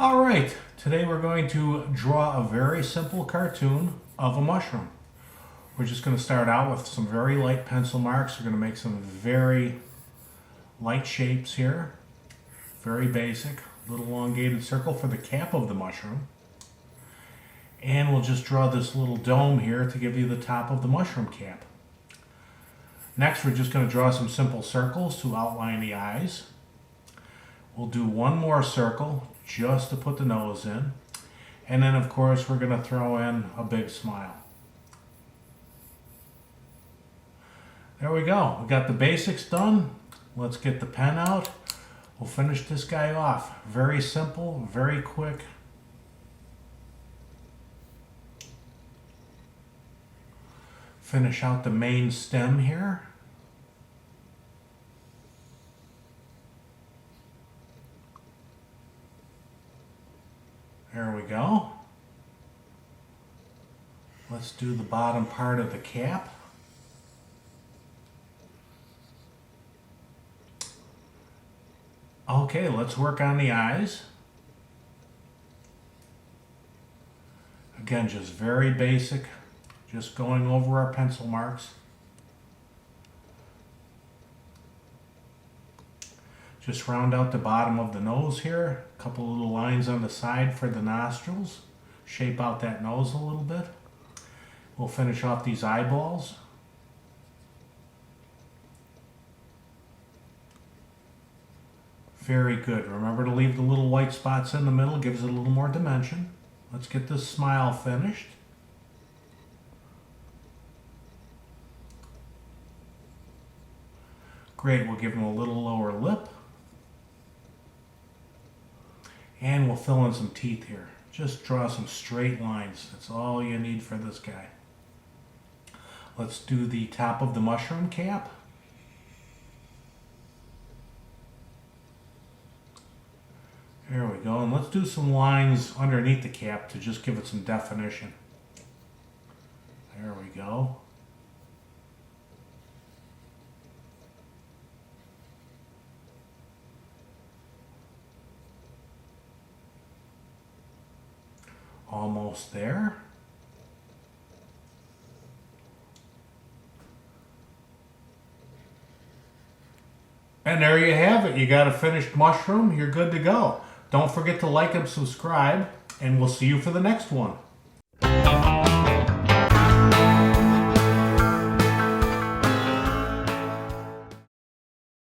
All right, today we're going to draw a very simple cartoon of a mushroom. We're just going to start out with some very light pencil marks. We're going to make some very light shapes here. Very basic, little elongated circle for the cap of the mushroom. And we'll just draw this little dome here to give you the top of the mushroom cap. Next, we're just going to draw some simple circles to outline the eyes. We'll do one more circle just to put the nose in. And then, of course, we're going to throw in a big smile. There we go. We got the basics done. Let's get the pen out. We'll finish this guy off. Very simple, very quick. Finish out the main stem here. There we go. Let's do the bottom part of the cap. Okay, let's work on the eyes. Again, just very basic, just going over our pencil marks. Just round out the bottom of the nose here. A couple little lines on the side for the nostrils. Shape out that nose a little bit. We'll finish off these eyeballs. Very good. Remember to leave the little white spots in the middle. Gives it a little more dimension. Let's get this smile finished. Great. We'll give him a little lower lip. And we'll fill in some teeth here. Just draw some straight lines. That's all you need for this guy. Let's do the top of the mushroom cap. There we go. And let's do some lines underneath the cap to just give it some definition. There we go. Almost there. And there you have it. You got a finished mushroom. You're good to go. Don't forget to like and subscribe, and we'll see you for the next one.